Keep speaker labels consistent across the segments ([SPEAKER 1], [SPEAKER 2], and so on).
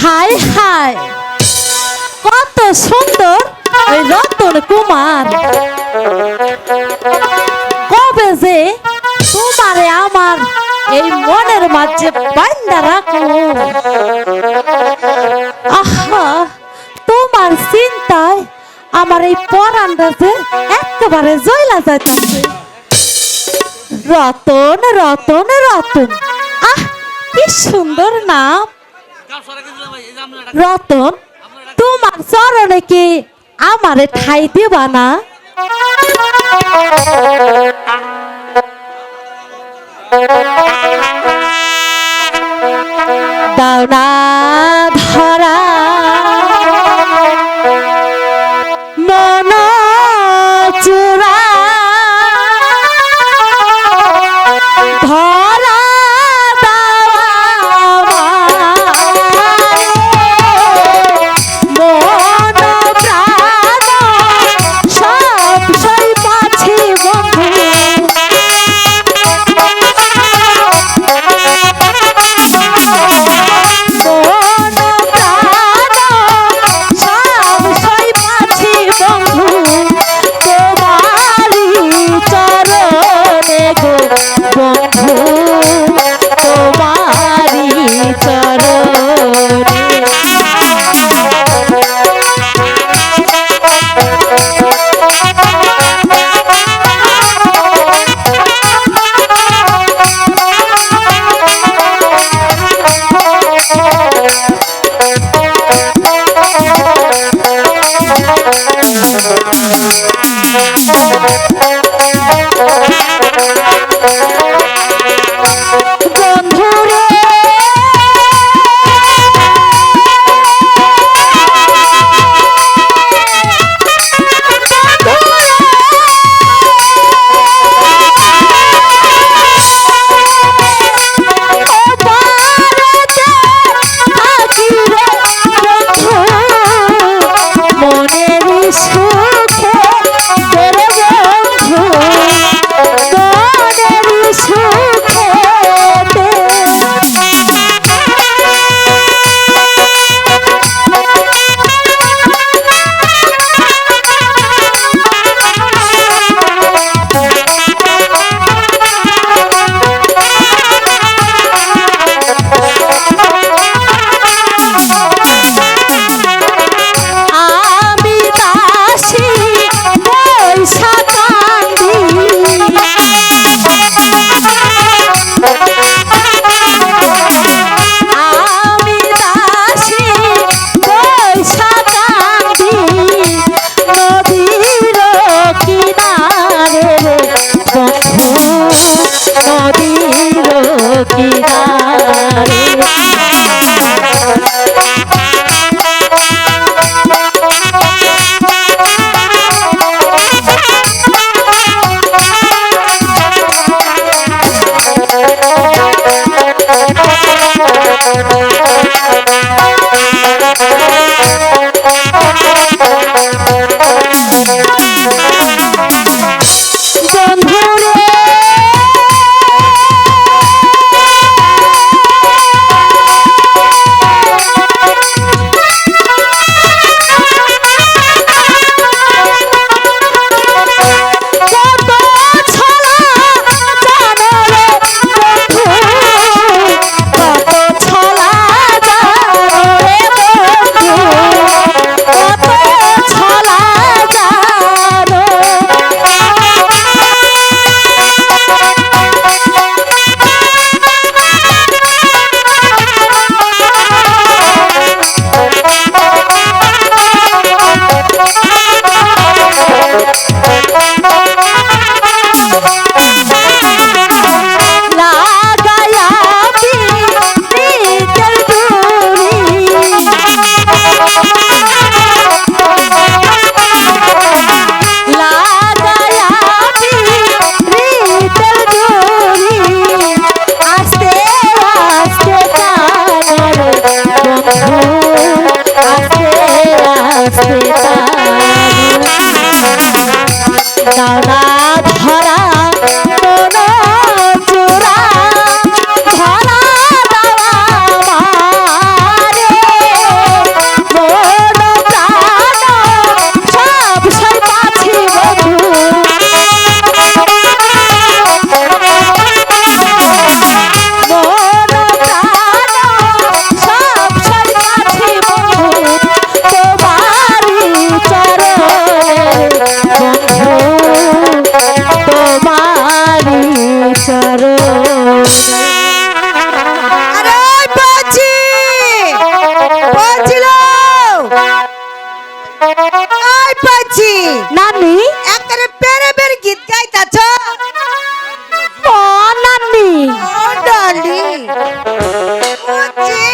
[SPEAKER 1] হায় হায় কত সুন্দর ওই রতন কুমার। কবে যে তোমারে আমার এই মনের মাঝে বান্ধা রাখো। আহা তোমার চিন্তায় আমার এই পরাণটা যে একেবারে জ্বলা যাইতাছে। রতন রতন রতন, আহ কি সুন্দর নাম। রতন তোমার চরণে কি আমারে ঠাই দিবা না? দাও না ধরা মন চূড়া, ধরা Oh
[SPEAKER 2] বুঝছি
[SPEAKER 1] নানি
[SPEAKER 2] একবারে পেরে পেরে গীত গাইতাছ
[SPEAKER 1] ও নানি
[SPEAKER 2] ও ডালি বুঝছি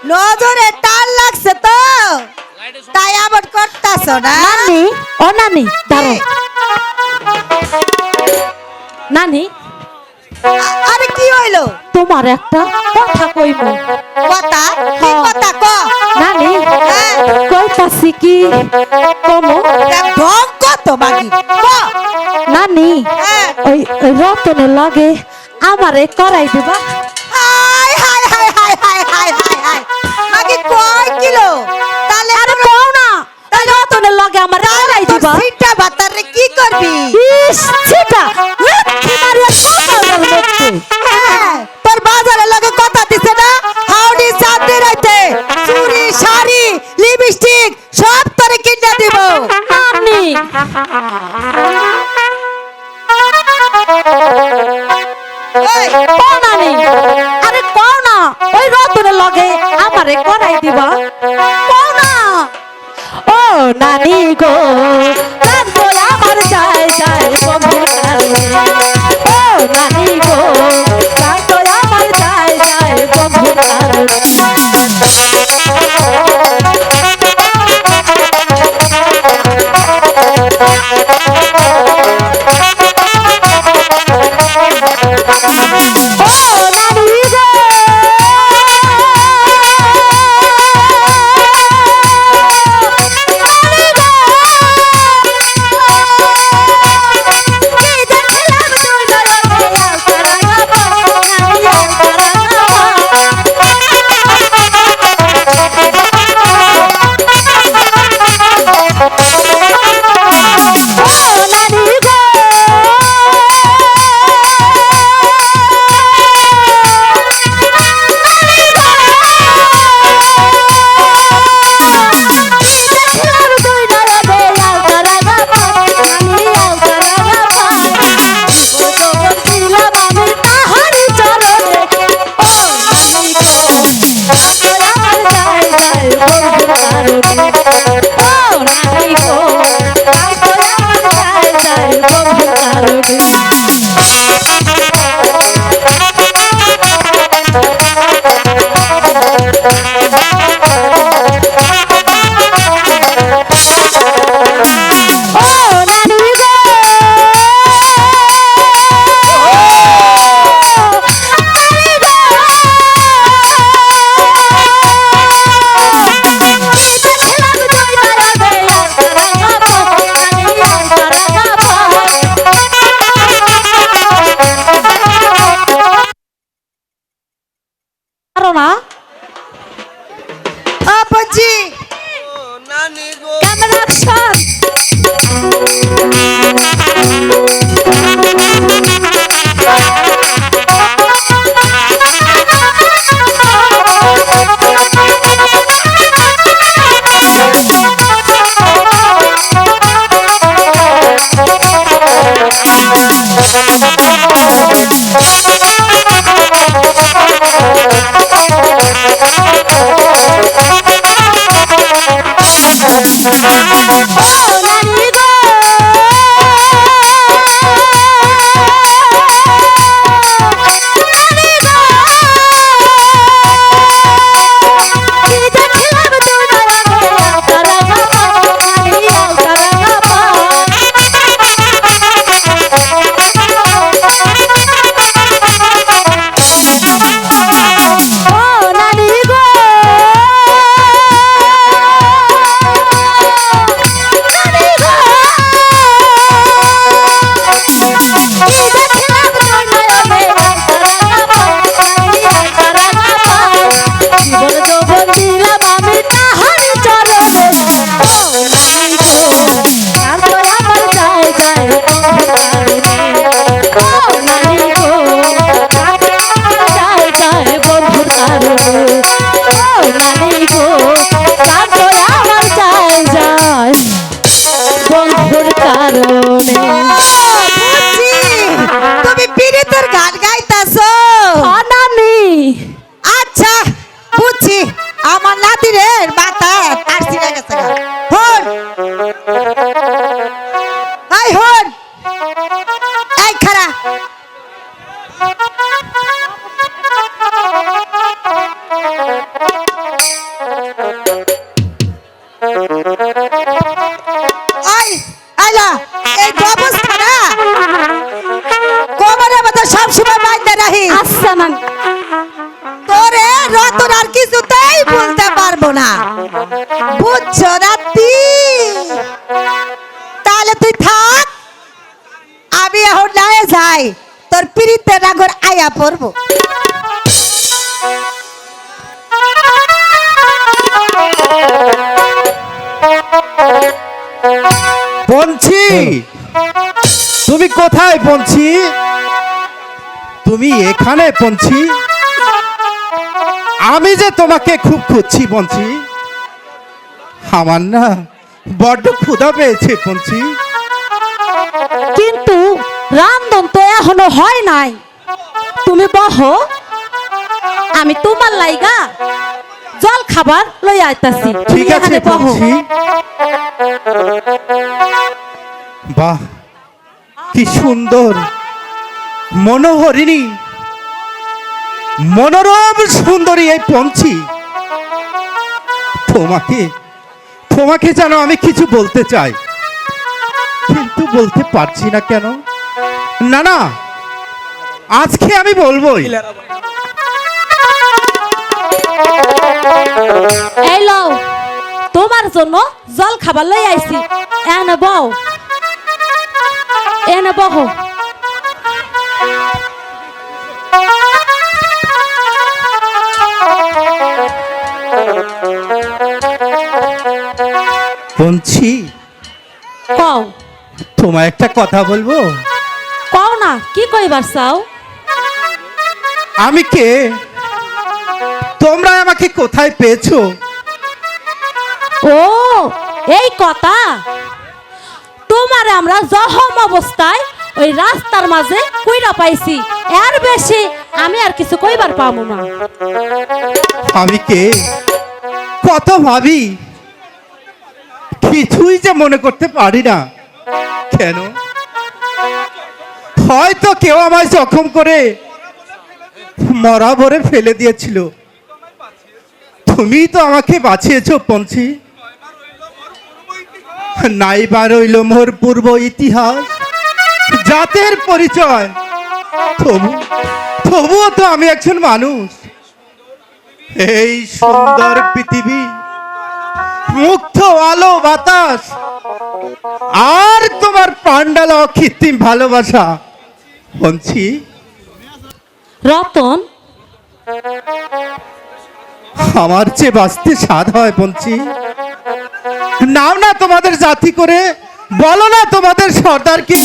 [SPEAKER 2] নজরে টান লাগছে তো তাই আবার করতাছ না
[SPEAKER 1] নানি ও নানি দাঁড়ো নানি
[SPEAKER 2] আরে কি হইলো
[SPEAKER 1] তোমার একটা কথা কইব
[SPEAKER 2] কথা কি কথা ক
[SPEAKER 1] নানি
[SPEAKER 2] হ্যাঁ?
[SPEAKER 1] কইতাছি কি কমো
[SPEAKER 2] দেখ ঢং কত বাকি ক
[SPEAKER 1] নানি
[SPEAKER 2] হ্যাঁ
[SPEAKER 1] ওই রতনের লগে আমারে করাই দিবা
[SPEAKER 2] high high high high high high high high বাকি কয় কিলো তাহলে
[SPEAKER 1] আরে কও না ওই রতনের লগে আমারে করাই দিবা
[SPEAKER 2] সিটা বাতারে কি করবি
[SPEAKER 1] ইস সেটা লক্ষ্মী মারিয়া সকালের মধ্যে
[SPEAKER 2] হ্যাঁ, তোর বাজারে লাগে কথা দিছে না হাউডি চাঁদে রাইতে চুড়ি শাড়ি লিপস্টিক সব তোরে কিনে দিব
[SPEAKER 1] নানি
[SPEAKER 2] ওই
[SPEAKER 1] কও নানি আরে কও না ওই রতনের লগে আমারে করাই দিবা কও না ও নানি গো প্রাণ তো আমার যায় যায় বন্ধুর কারণে ও নানি গো প্রাণ তো আমার যায় যায় বন্ধুর কারণে ও নানি গো না
[SPEAKER 2] আপনজি
[SPEAKER 1] ক্যামেরা অ্যাকশন
[SPEAKER 2] রতন আর কিছুতেই বলতে পারবো না, বুঝছো রাত্রি? তাহলে তুই থাক, আমি এখন নাই যাই, তোর পিড়িতে নাগর আয়া পড়বো।
[SPEAKER 3] পঞ্চি, তুমি কোথায় পঞ্চি? তুমি এখানে পঞ্চি? আমি যে তোমাকে খুব খুঁজছি পঞ্চি। আমার না বড্ড ক্ষুধা পেয়েছে পঞ্চি।
[SPEAKER 1] কিন্তু রান্ধন তো এখনো হয় নাই, তুমি বহো, আমি তোমার লাইগা জল খাবার লই আইতাছি। তুমি
[SPEAKER 3] ঠিক আছে
[SPEAKER 1] এখানে বহো।
[SPEAKER 3] পঞ্চি। বাহ, কি সুন্দর মনোহরিণী, মনোরম সুন্দরী এই পঞ্চি। তোমাকে তোমাকে যেন আমি কিছু বলতে চাই, কিন্তু বলতে পারছি না কেন? না না, আজকে আমি বলবোই।
[SPEAKER 1] এই লও, তোমার জন্য জল খাবার লই আইছি, এনে বও, এনে বহো।
[SPEAKER 3] পঞ্চি,
[SPEAKER 1] কও,
[SPEAKER 3] তোমায় একটা কথা বলবো।
[SPEAKER 1] কও না, কি কইবার চাও?
[SPEAKER 3] আমি কে, তোমরা আমাকে কোথায় পেয়েছো?
[SPEAKER 1] ও, এই কথা। তোমারে আমরা জখম অবস্থায় ওই রাস্তার মাঝে কইরা পাইছি, এর বেশি আমি আর কিছু কইবার পাবো না।
[SPEAKER 3] আমি কে, কত ভাবি, কিছুই যে মনে করতে পারি না। কেন? হয়তো কেউ আমায় জখম করে মরা ভরে ফেলে দিয়েছিল। তুমি তো আমাকে বাঁচিয়েছো পঞ্চি। নাইবা রইল মোর পূর্ব ইতিহাস, জাতের পরিচয়, তবুও তো আমি একজন মানুষ। এই সুন্দর পৃথিবী, মুক্ত আলো বাতাস, আর তোমার পান্ডাল কৃত্রিম ভালোবাসা। পঞ্চি,
[SPEAKER 1] রতন,
[SPEAKER 3] আমার চেয়ে বাঁচতে স্বাদ হয় পঞ্চি। নাও না তোমাদের জাতি করে, বলো না তোমাদের সর্দারকে।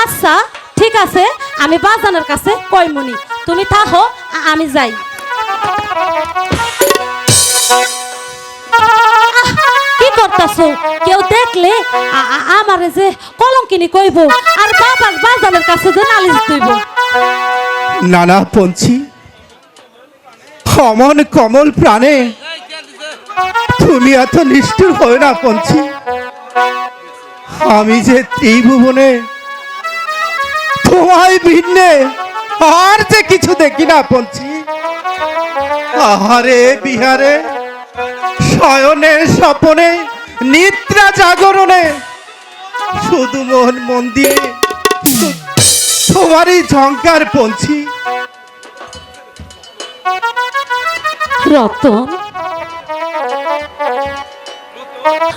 [SPEAKER 1] আচ্ছা ঠিক আছে, আমি বাজানের কাছে কইমুনি, তুমি থাকো, আমি যাই। কি করতাছো? কেউ দেখলে আমারে যে কলঙ্কিনী কইব, আর বাবার বাজানের কাছে যে নালিশ দিব।
[SPEAKER 3] না না পঞ্চি, অমন কমল প্রাণে তুমি এত নিষ্ঠুর হও না পঞ্চি। আমি যে ত্রিভুবনে তোমায় ভিন্নে আর যে কিছু দেখি না পঞ্চি। আহারে বিহারে, শয়নে স্বপনে, নিদ্রা জাগরণে, শুধু মোহন মন্দিরে তোমারই ঝংকার পঞ্চি।
[SPEAKER 1] রতন,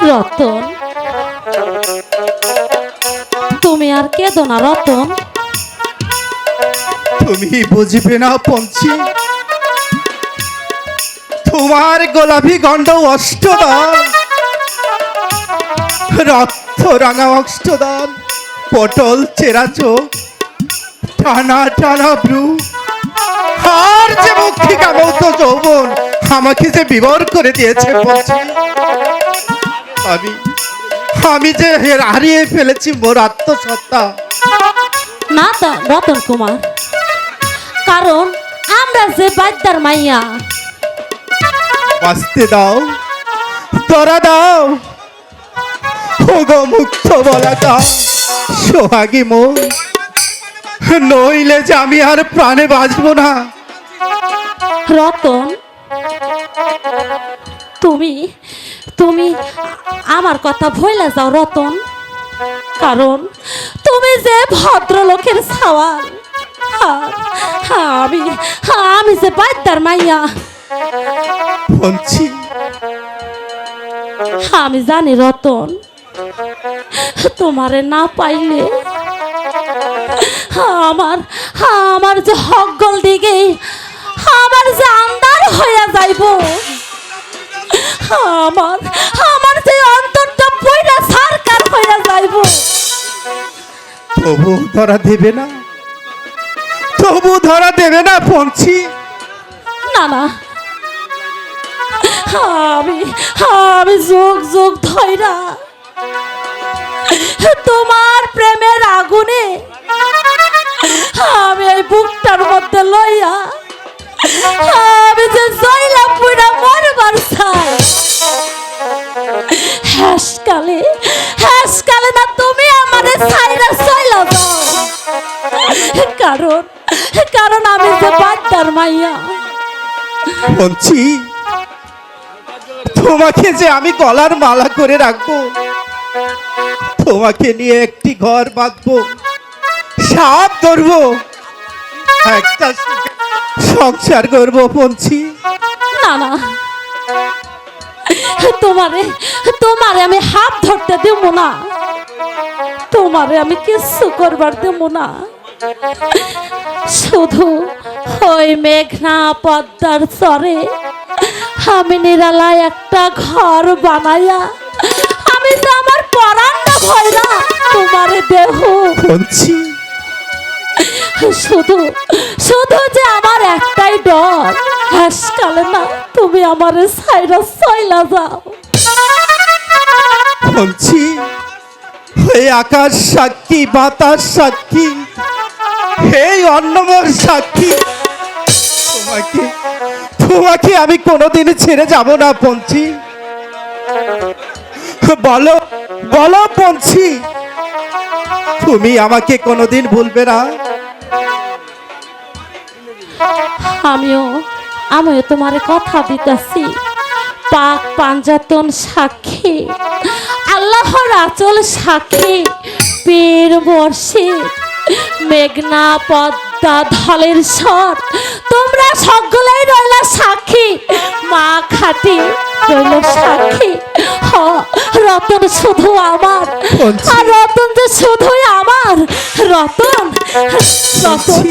[SPEAKER 1] রতন, তুমি আর কেঁদো না রতন।
[SPEAKER 3] তুমি বুঝবে না পঞ্চি, তোমার গোলাপি গণ্ড অষ্টদান, রক্ত রাঙা অষ্টদান, পটল চেরা চোখ, টানা টানা ব্রু, আর যে মুক্তিকা মৌত যৌবন আমাকে যে বিবর করে দিয়েছে পঞ্চি। আমি যে হারিয়ে ফেলেছি মোর আত্মসত্তা।
[SPEAKER 1] না তা রতন কুমার, কারণ আমরা যে বাদ্যার মাইয়া।
[SPEAKER 3] বাঁচতে দাও, তোরা দাও, ওগো মুক্ত বলা দাও, সোহাগী মন, নইলে যে আমি আর প্রাণে বাঁচবো না।
[SPEAKER 1] রতন, তুমি তুমি আমার কথা ভুলে যাও রতন, কারণ তুমি যে ভদ্রলোকের ছাওয়াল, আমি আমি যে বাদ্দার মাইয়া,
[SPEAKER 3] পঞ্চি
[SPEAKER 1] আমি জানি রতন তোমারে না পাইলে আমার আমার যে হকগল দিকে আমার যে আন্দার হইয়া যাইব, আমার আমার যে অন্তরটা পয়লা সরকার হইয়া যাইব।
[SPEAKER 3] তবু ধরা দেবে না, তবু ধরা দেবে না পঞ্চি?
[SPEAKER 1] না না, আমি আমি যুগ যুগ ধইরা তোমার প্রেমের আগুনে আমি এই বুকটার মধ্যে লইয়া আমি যে জয়লা পুরা মরবার চাই। হাসকালে না তুমি আমারে ছাইরা চইলা যাও, কারণ কারণ আমি যে বাদ্দার মাইয়া।
[SPEAKER 3] পঞ্চি তোমাকে যে আমি গলার মালা করে রাখবো, তোমাকে নিয়ে একটি ঘর বাঁধবো, সাপ ধরবো, একটা সংসার করবো পঞ্চি।
[SPEAKER 1] না না, তোমারে তোমারে আমি হাত ধরতে দেবো না, তোমারে আমি কিছু করবার দেবো না। শুধু ওই মেঘনা পদ্মার চরে আমি নিরালায় একটা ঘর বানাইয়া আমি তো আমার পরাণটা ভয়রা তোমারে দেহ।
[SPEAKER 3] পঞ্চি
[SPEAKER 1] শুধু শুধু যে আমার একটাই ডর, হাসকালে না তুমি আমার সাইরা চইলা যাও।
[SPEAKER 3] পঞ্চি এই আকাশ সাক্ষী, বাতাস সাক্ষী, এই অন্নমর সাক্ষী, তোমাকে তোমাকে আমি কোনোদিন ছেড়ে যাব না পঞ্চি। বলো বলো পঞ্চি, তুমি আমাকে কোনোদিন ভুলবে না?
[SPEAKER 1] আমিও আমিও তোমারে কথা দিতেছি, পাক পাঞ্জাতন সাক্ষী, আল্লাহর আচল সাক্ষী, পীর মুর্শিদ, মেঘনা পদ্মা ধলের স্বর, তোমরা সকলেই রইলা সাক্ষী, মা খাটি রইল সাক্ষী। রতন শুধু আমার, আর রতন যে শুধুই আমার। রতন রতন